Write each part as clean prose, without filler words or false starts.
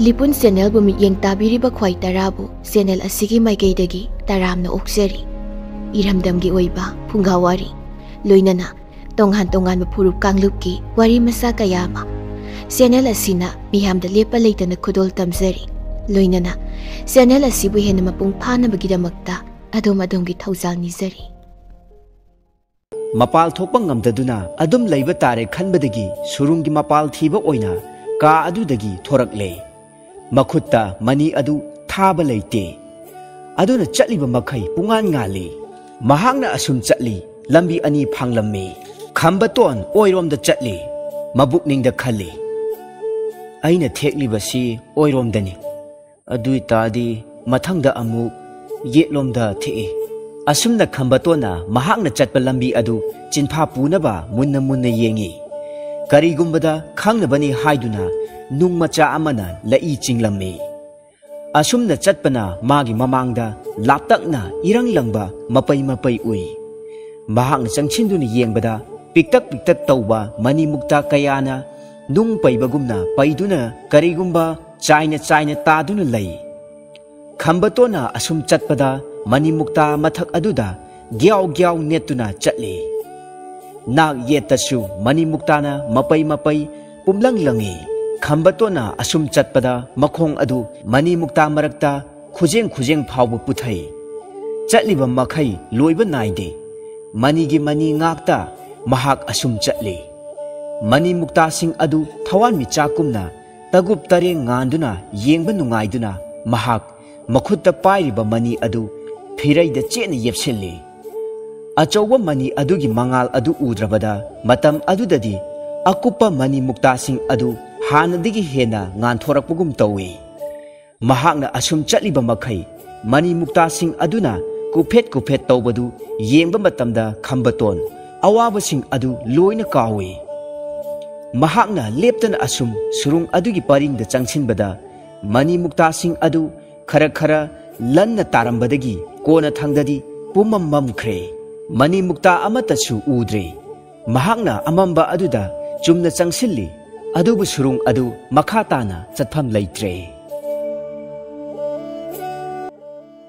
Lipun channel bu mityeng tabiriba khwai tarabu channel asigi maikeidagi taramna okseri iramdamgi oiba phungawari loinana tonghan furup kanglupki wari masa kayama channel asina miyamda lepa leitana khudol tamzari loinana channel asibu hena mapung phana bagidamakta adom-adomgi thaujal nizari mapal thokpang ngamdaduna adum leiba tare khanbadagi surungi mapal thiba oina ka adudagi thorakle makhutta mani adu thaba leite aduna chatliba makhai pungan ngali mahangna asum chatli lambi ani phanglamme khambaton oiromda chatli mabukningda khali aina thekliba si oiromdani adui tadi mathangda amu yetlomda thei asumna khambatona mahangna chatpa lambi adu chinpha punaba munna yengi karigumbada khangnabani haiduna nung macha amana lai chinglamme asumna chatpana magi mamangda laptakna irang langba mapai ui mahangna changchinduna yengbada piktak tawba mani mukta kayana nung paibagumna paiduna karigumba chaina taduna lay khambatona asum chatpada mani mukta mathak aduda gyau netuna chatli nak yetasu mani muktana mapai pumlang langi khambatona asum chatpada makhong adu mani mukta marakta khujeng phawbu puthai chatliba makhai loiba naide mani ngakta mahak asum chatli mani mukta sing adu thawan mi chakumna tagup tareng nganduna yengba nungaiduna mahak makhutta pairiba mani adu phirai chena yepsilli achauba mani adugi mangal adu udrabada matam adudadi akupa mani mukta sing adu hanadigi hena nganthorapugum tawi mahakna asum chatliba makhai mani mukta sing aduna kuphet tawbadu yengba matamda khambaton awaba sing adu loina kawi mahakna leptana asum surung adugi paringda changsinbada mani mukta sing adu khara lanna tarambadagi kona thangdadi pumam mamkhre mani mukta amatasu udre mahakna amamba aduda chumna changsilli adubu surung adu makhatana chatpham leitre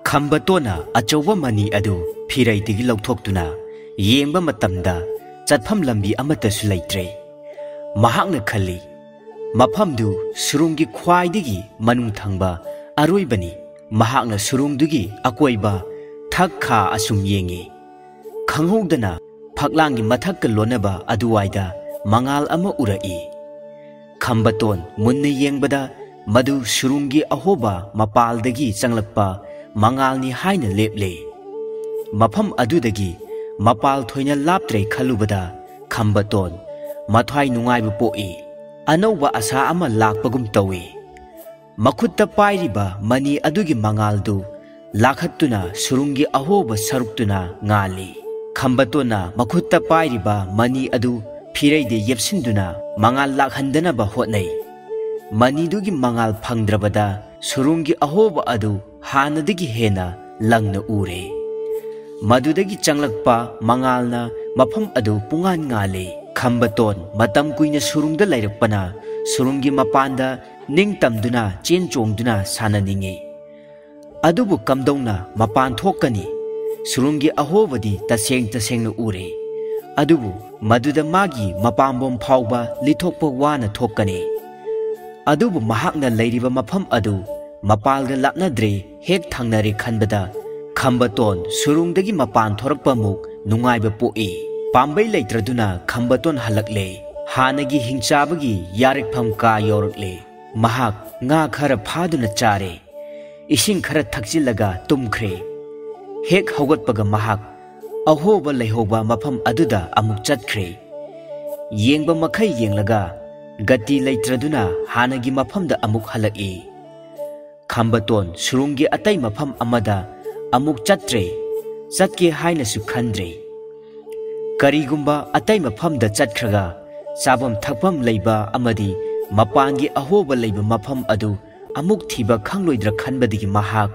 khambatona achauba mani adu phirai digi lauthokduna yengba matamda chatpham lambi amatasu leitre mahakna khali mafamdu surungi khwaidigi manung thangba aroibani mahakna surungdugi akoiba thakha asum yengi khanghodana phaklangi mathakka lonaba aduwaida mangal ama urai khambaton munna yengbada madu surungi ahoba mapaldagi changlakpa mangalni haina leple mafam adudagi mapal thoina laptre khalubada khambaton mathwai nungaibu poi anauba asa ama lakpagum tawi makhutta pairiba mani adugi mangaldu lakhattuna surungi ahoba saruktuna ngali khambatona makhutta pairiba mani adu phireide yepsinduna mangal lakhandanaba hotnai mani dugi mangal phangdrabada surungi ahoba adu hanadigi hena langna ure madudagi changlakpa mangalna mafam adu pungan ngali khambaton matam kuina surungda lairakpana surungi mapanda ningtamduna chen chongduna sananingi adubu kamdongna mapan thokani surungi ahobadi tasengna ure adubu maduda magi mapambom phawba lithokpa wana thokani adubu mahakna leiriba mafam adu mapalga lapnadre hek thangnare khanbada khambaton surungdagi mapan thorakpa muk nungaiba poi pambai leitraduna khambaton halakle hanagi hingchabagi yarekpham ka yorakle mahak nga khara phaduna chare ising khara thakjilaga tumkhre hek hawgatpaga mahak ahoba leihoba mafam aduda amuk chatkhre yengba makhai yenglaga gati leitraduna hanagi mafamda amuk halaki khambaton surungi atai mafam amada amuk chatre chatke haina su khandre karigumba atai mafamda chatkhraga sabam thakpam leiba amadi mapangi ahoba leiba mafam adu amuk thiba khangloidra khanbadigi mahak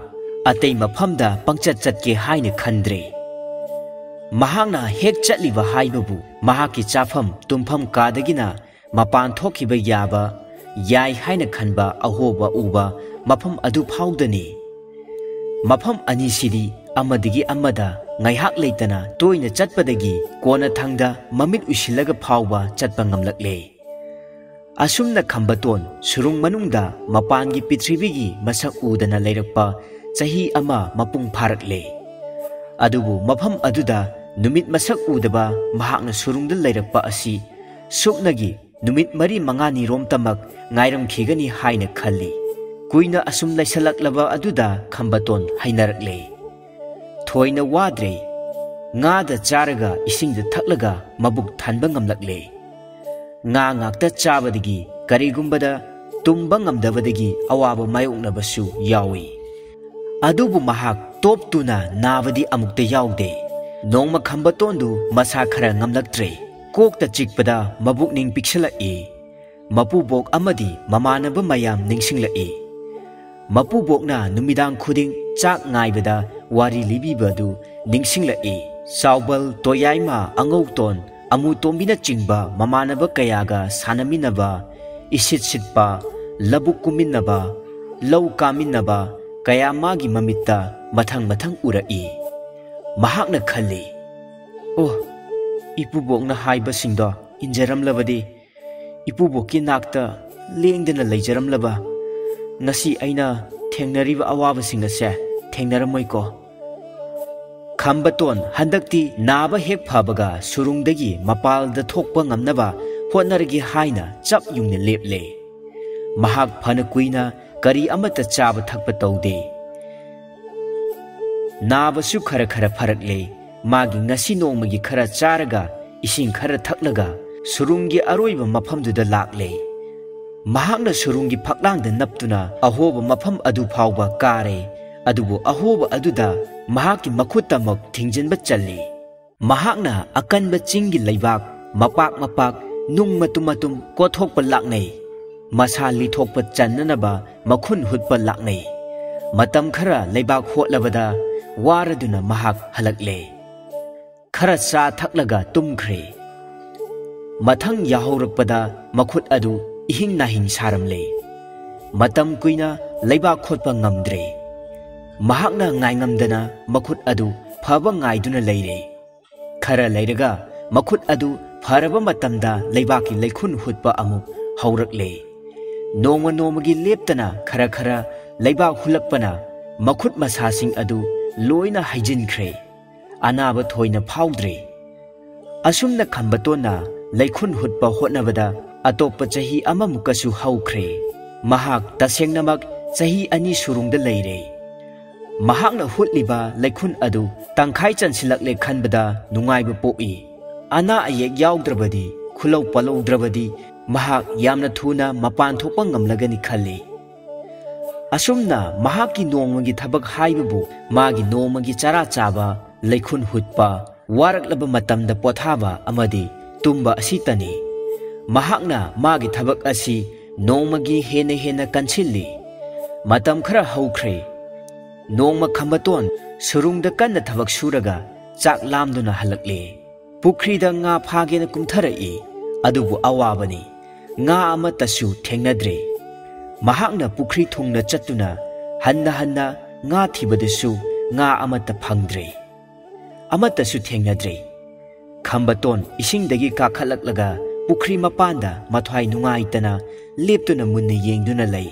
atei mafamda pangchat chatke haina khandre mahakna hek chatliba haibabu mahaki chafam tumpham kadagina mapan thokhiba yaba ꯌꯥꯏ ꯍꯥꯏꯅ ꯈꯟꯕ ꯑꯍꯣꯕ ꯎꯕ ꯃꯐꯝ ꯑꯗꯨ ꯐꯥꯎꯗꯅꯤ꯫ ꯃꯐꯝ ꯑꯅꯤꯁꯤꯗꯤ ꯑꯃꯗꯒꯤ ꯑꯃꯗ ꯉꯥꯏꯍꯥꯛ ꯂꯩꯇꯅ ꯇꯣꯏꯅ ꯆꯠꯄꯗꯒꯤ ꯀꯣꯟꯅꯊꯪꯗ ꯃꯃꯤꯠ ꯎꯏꯁꯤꯜꯂꯒ ꯐꯥꯎꯕ ꯆꯠꯄ ꯉꯝꯂꯛꯂꯦ꯫ ꯑꯁꯨꯝꯅ ꯈꯝꯕꯇꯣꯟ ꯁꯨꯔꯨꯡ ꯃꯅꯨꯡꯗ ꯃꯄꯥꯟꯒꯤ ꯄ꯭ꯔꯤꯊꯤꯕꯤꯒꯤ ꯃꯁꯛ ꯎꯗꯅ ꯂꯩꯔꯛꯄ ꯆꯍꯤ ꯑꯃ ꯃꯄꯨꯡ ꯐꯥꯔꯛꯂꯦ꯫ ꯑꯗꯨꯕꯨ ꯃꯐꯝ ꯑꯗꯨꯗ ꯅꯨꯃꯤꯠ ꯃꯁꯛ ꯎꯗꯕ ꯃꯍꯥꯛꯅ ꯁꯨꯔꯨꯡꯗ ꯂꯩꯔꯛꯄ ꯑꯁꯤ ꯁꯨꯞꯅꯒꯤ ꯅꯨꯃꯤꯠ 4-5ꯅꯤꯔꯣꯝꯇꯃꯛ ꯉꯥꯏꯔꯝꯈꯤꯒꯅꯤ ꯍꯥꯏꯅ ꯈꯜꯂꯤ꯫ ꯀꯨꯏꯅ ꯑꯁꯨꯝ ꯂꯩꯁꯜꯂꯛꯂꯕ ꯑꯗꯨꯗ ꯈꯝꯕꯇꯣꯟ ꯍꯩꯅꯔꯛꯂꯦ꯫ ꯊꯣꯏꯅ ꯋꯥꯗ꯭ꯔꯦ꯫ ꯉꯥꯗ ꯆꯥꯔꯒ ꯏꯁꯤꯡꯗ ꯊꯛꯂꯒ ꯃꯕꯨꯛ ꯊꯟꯕ ꯉꯝꯂꯛꯂꯦ꯫ ꯉꯥ ꯉꯥꯛꯇ ꯆꯥꯕꯗꯒꯤ ꯀꯔꯤꯒꯨꯝꯕꯗ ꯇꯨꯝꯕ ꯉꯝꯗꯕꯗꯒꯤ ꯑꯋꯥꯕ ꯃꯥꯌꯣꯛꯅꯕꯁꯨ ꯌꯥꯎꯏ꯫ ꯑꯗꯨꯕꯨ ꯃꯍꯥꯛ ꯇꯣꯞꯇꯨꯅ ꯅꯥꯕꯗꯤ ꯑꯃꯨꯛꯇ ꯌꯥꯎꯗꯦ꯫ ꯅꯣꯡꯃ ꯈꯝꯕꯇꯣꯟꯗꯨ ꯃꯁꯥ ꯈꯔ ꯉꯝꯂꯛꯇ꯭ꯔꯦ꯫ ꯀꯣꯛꯇ ꯆꯤꯛꯄꯗ ꯃꯕꯨꯛꯅꯤꯡ ꯄꯤꯛꯁꯤꯜꯂꯛꯏ꯫ ꯃꯄꯨꯕꯣꯛ ꯑꯃꯗꯤ ꯃꯃꯥꯟꯅꯕ ꯃꯌꯥꯝ ꯅꯤꯡꯁꯤꯡꯂꯛꯏ꯫ ꯃꯄꯨꯕꯣꯛꯅ ꯅꯨꯃꯤꯗꯥꯡ ꯈꯨꯗꯤꯡ ꯆꯥꯛ ꯉꯥꯏꯕꯗ ꯋꯥꯔꯤ ꯂꯤꯕꯤꯕꯗꯨ ꯅꯤꯡꯁꯤꯡꯂꯛꯏ꯫ ꯆꯥꯎꯕꯜ, ꯇꯣꯌꯥꯏꯃ, ꯑꯉꯧꯇꯣꯟ, ꯑꯃꯨꯇꯣꯝꯕꯤꯅꯆꯤꯡꯕ ꯃꯃꯥꯟꯅꯕ ꯀꯌꯥꯒ ꯁꯥꯟꯅꯃꯤꯟꯅꯕ, ꯏꯁꯤꯠ ꯁꯤꯠꯄ, ꯂꯕꯨꯛ ꯀꯨꯝꯃꯤꯟꯅꯕ, ꯂꯧ ꯀꯥꯃꯤꯟꯅꯕ ꯀꯌꯥ ꯃꯥꯒꯤ ꯃꯃꯤꯠꯇ ꯃꯊꯪ ꯃꯊꯪ ꯎꯔꯛꯏ꯫ ꯃꯍꯥꯛꯅ ꯈꯜꯂꯤ, ꯑꯣ, ꯏꯄꯨꯕꯣꯛꯅ ꯍꯥꯏꯕꯁꯤꯡꯗꯣ ꯏꯟꯖꯔꯝꯂꯕꯗꯤ, ꯏꯄꯨꯕꯣꯛꯀꯤ ꯅꯥꯛꯇ ꯂꯦꯡꯗꯅ ꯂꯩꯖꯔꯝꯂꯕ, ꯉꯁꯤ ꯑꯩꯅ ꯊꯦꯡꯅꯔꯤꯕ ꯑꯋꯥꯕꯁꯤꯡ ꯑꯁꯦ ꯊꯦꯡꯅꯔꯝꯃꯣꯏꯀꯣ꯫ ꯈꯝꯕꯇꯣꯟ ꯍꯟꯗꯛꯇꯤ ꯅꯥꯕ ꯍꯦꯛ ꯐꯕꯒ ꯁꯨꯔꯨꯡꯗꯒꯤ ꯃꯄꯥꯜꯗ ꯊꯣꯛꯄ ꯉꯝꯅꯕ ꯍꯣꯠꯅꯔꯒꯦ ꯍꯥꯏꯅ ꯆꯞ ꯌꯨꯡꯅ ꯂꯦꯞꯂꯦ꯫ ꯃꯍꯥꯛ ꯐꯅ ꯀꯨꯏꯅ ꯀꯔꯤ ꯑꯃꯠꯇ ꯆꯥꯕ ꯊꯛꯄ ꯇꯧꯗꯦ꯫ ꯅꯥꯕꯁꯨ ꯈꯔ ꯈꯔ ꯐꯔꯛꯂꯦ꯫ ꯃꯥꯒꯤ ꯉꯁꯤ ꯅꯣꯡꯃꯒꯤ ꯈꯔ ꯆꯥꯔꯒ ꯏꯁꯤꯡ ꯈꯔ ꯊꯛꯂꯒ ꯁꯨꯔꯨꯡꯒꯤ ꯑꯔꯣꯏꯕ ꯃꯐꯝꯗꯨꯗ ꯂꯥꯛꯂꯦ꯫ ꯃꯍꯥꯛꯅ ꯁꯨꯔꯨꯡꯒꯤ ꯐꯛꯂꯥꯡꯗ ꯅꯞꯇꯨꯅ ꯑꯍꯣꯕ ꯃꯐꯝ ꯑꯗꯨ ꯐꯥꯎꯕ ꯀꯥꯔꯦ꯫ ꯑꯗꯨꯕꯨ ꯑꯍꯣꯕ ꯑꯗꯨꯗ ꯃꯍꯥꯛꯀꯤ ꯃꯈꯨꯠꯇꯃꯛ ꯊꯤꯡꯖꯤꯟꯕ ꯆꯜꯂꯤ꯫ ꯃꯍꯥꯛꯅ ꯑꯀꯟꯕ ꯆꯤꯡꯒꯤ ꯂꯩꯕꯥꯛ ꯃꯄꯥꯛ ꯃꯄꯥꯛ ꯅꯨꯡ ꯃꯇꯨꯝ ꯃꯇꯨꯝ ꯀꯣꯊꯣꯛꯄ ꯂꯥꯛꯅꯩ꯫ ꯃꯁꯥ ꯂꯤꯊꯣꯛꯄ ꯆꯟꯅꯅꯕ ꯃꯈꯨꯟ ꯍꯨꯠꯄ ꯂꯥꯛꯅꯩ꯫ ꯃꯇꯝ ꯈꯔ ꯂꯩꯕꯥꯛ ꯍꯣꯠꯂꯕꯗ ꯋꯥꯔꯗꯨꯅ ꯃꯍꯥꯛ ꯍꯜꯂꯛꯂꯦ꯫ ꯈꯔ ꯆꯥ ꯊꯛꯂꯒ ꯇꯨꯝꯈ꯭ꯔꯦ꯫ ꯃꯊꯪ ꯌꯥꯍꯧꯔꯛꯄꯗ ꯃꯈꯨꯠ ꯑꯗꯨ इहिंग नाहिंग सारमले मतम कुइना लेबाक खोटपा ngamdre महाकना ngaingamdana मखुट अदु फबा ngaiduna leire खरा लेरगा मखुट अदु फरबा मतमदा लेबाकी लेखुन हुटपा अमुक हौरकले नोमा नोमगी लेप्तना खरा खरा लेबाक हुलकपना मखुट मसासिंग अदु लोइना हाइजिनख्रे अनाबा थोइना फाउद्रे असुमना खंबतोना लेखुन हुटपा होटनबदा अतोप चही अममुकसु हौख्रे महाक तसेंगनमक चही अनि सुरुंगदा लेरे महाकना हुटलिबा लेखुन अदु तंखाइ चनसिलकले खनबदा नुंगाइबा पोई अना अयेक याउद्रबदी खुलौ पलौद्रबदी महाक यामना थुना मपान थोपा ngamlagani खल्ले असुमना महाकी नोंमगी थबक हाइबबु मागी नोंमगी चरा चाबा लेखुन हुटपा वारकलबा मतमदा पोथाबा अमदी तुम्बा असितनी महाकना मागी थबक असी नोंमगी हेने हेने कंसिल्ली मतम खरा हौख्रे नोंमा खंबतोन सुरुंगदा कन्ना थबक सुरगा चाक लामदुना हलकले पुख्रीदा nga फागेना कुमथरई अदुबु अवाबनी nga अमतसु थेंगनद्रे महाकना पुख्री थुंगना चतुना हन्ना हन्ना nga थिबदसु nga अमत फंगद्रे अमतसु थेंगनद्रे खंबतोन इसिंगदगी काखलकलगा पुख्री मपांदा मथ्वाई नुंगाइतना लेप्तुना मुन्ना येंगदुना लई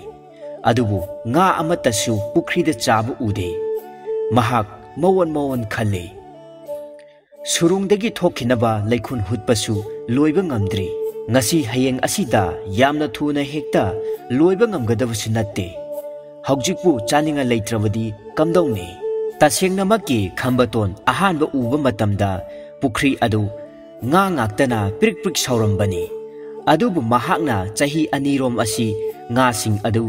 अदुबु nga अमतसु पुख्रीदा चाबु उदे महाक मवन मवन खल्ले सुरुंगदगी थोखिनबा लेखुन हुटपसु लोइबा ngamdri ngasi hayeng asida yamna thuna hekta loiba ngamgadabsu natte haujikpu chaninga leitrabadi kamdongni tasengnamakki khambaton ahanba uba matamda pukhri adu nga ngaktana prik prik saurambani adubu mahakna chahi anirom asi nga sing adu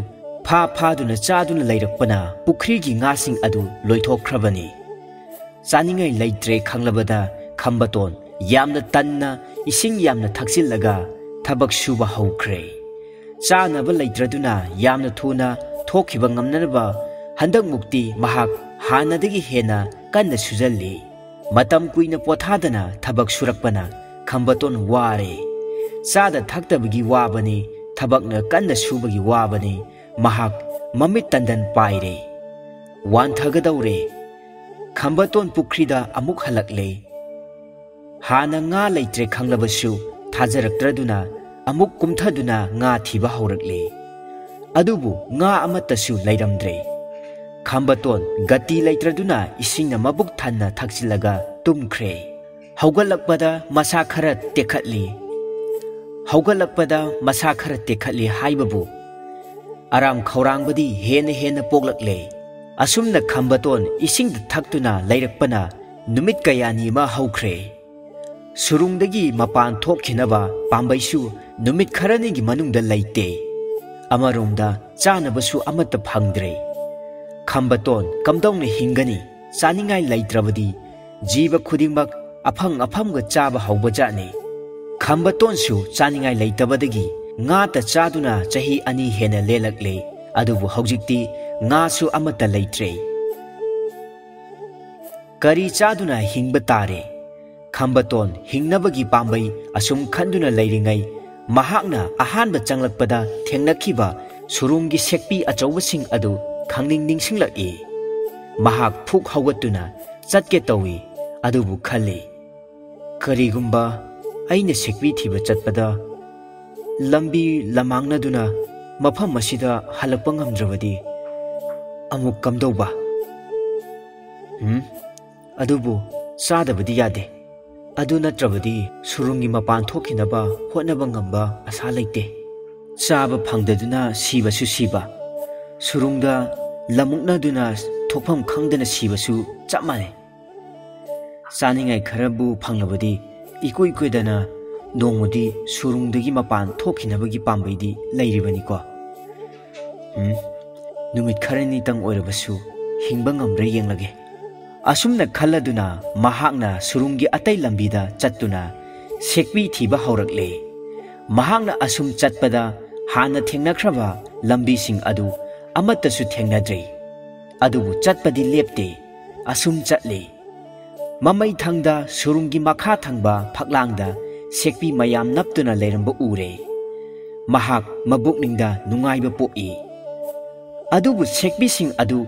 pha phaduna chaduna leirakpana pukhri gi nga sing adu loithokhrabani chaningai leitre khanglabada khambaton yamna tanna ising yamna thakchillaga thabak suba haukhre chanaba leitraduna yamna thuna thokhiba ngamnaba handak mukti mahak hanadagi hena kanna sujalli matam kuina pothadana thabak surakpana khambaton ware chada thaktabagi wabani थबकना कन्न सुबगी वाबनी महाक ममित तंदन पाइरे वानथगदौरे खंबतोन पुख्रीदा अमुक हलकले हाना nga leitre khanglabasu thajaraktraduना अमुक कुमथादुना nga thiba haurakle adubu nga amatasu leiramdre खंबतोन गति leitraduना isingna mabuk thanna thakchilaga tumkhre haugalakpada masa khara tekhatli haibabu aram khaurangbadi hena poglakle asumna खंबतोन isingda thaktuna leirakpana numit kayani ma haukhre surungdagi mapan thokhinaba pambaisu numit kharani gi manungda leite amaromda chanabasu amata phangdre खंबतोन कमदौन हिंगनी चानिंगाई leitrabadi जीव खुदिंगमक अफंग चाबा हौबजाने खंबतोन सु चानिंगाई leitabadagi nga ta chaduna chahi ani hena lelakle adubu hojikti nga su amata leitre kari chaduna hingba tare खंबतोन हिंगनबगी पांबै assume खंदुना leiringai mahakna ahanba changlakpada thengnakiba surunggi sekpi achawbasing adu khangning ningsinglaki mahak phuk hawatuna chatke tawi adubu khali karigumba aina sekpi thiba chatpada lambi lamangnaduna mafam masida halakpa ngamdrabadi amuk kamdauba adubu sadabadi yade adu natrabadi surungi mapan thokhinaba hotnaba ngamba asa leite chaba phangdaduna siba su siba surungda lamuknaduna thokpham khangdana sibasu chamane chaningai kharabu phanglabadi ikoidana nongmodi surungdagi mapan thokhinabagi pambaidi leiribani ko numit kharani tang oirabasu hingba ngamra yenglage asumna khalladuna mahakna surungi atai lambida chattuna sekpi thiba haurakle mahakna asum chatpada hana thengnakraba lambi sing adu amatasu thengnadre adubu chatpadi lepte asum chatle mamai thangda surungi makha thangba phaklangda sekpi mayam naptuna leiramba ure mahak mabukningda nungaiba poi adubu sekpi sing adu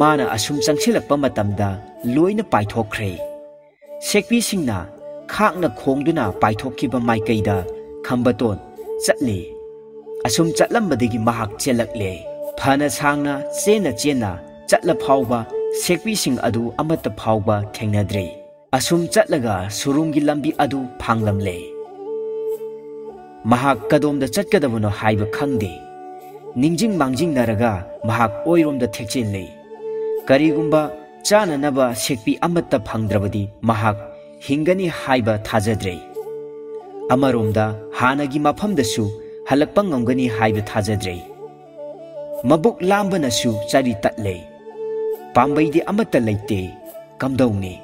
mana asum changchilakpa matamda loina paithokre sekpi singna khakna khongduna paithokkiba maikaida खंबतोन चले assume चलambadagi mahak chelakle phana sangna chena chatla phawba sekpi sing adu amata phawba thengnadre asum chatlaga surungi lambi adu phanglamle mahak kadomda chatkadabuno haiba khangde ningjing mangjing naraga mahak oiromda thekchenle karigumba chana naba sekpi amata phangdrabadi mahak hingani haiba thajadre amaromda hanagi mafamdasu halakpa ngamgani haiba thajadre mabuk lambanasu chari tatle pambaidi amata leite kamdawni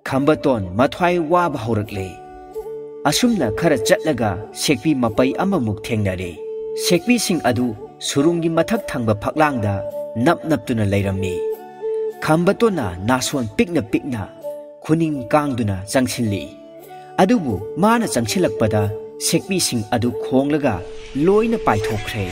खंबतोन मथ्वाई Wahab हौरकले असुमना खरा चटलगा sekpi mapai amamuk thengnare sekpi sing adu surungi mathak thangba phaklangda naptuna leirammi खंबतोना नासोन pikna khuning kangduna changsilli adubu mana changsilakpada sekpi sing adu khonglaga loina paithokre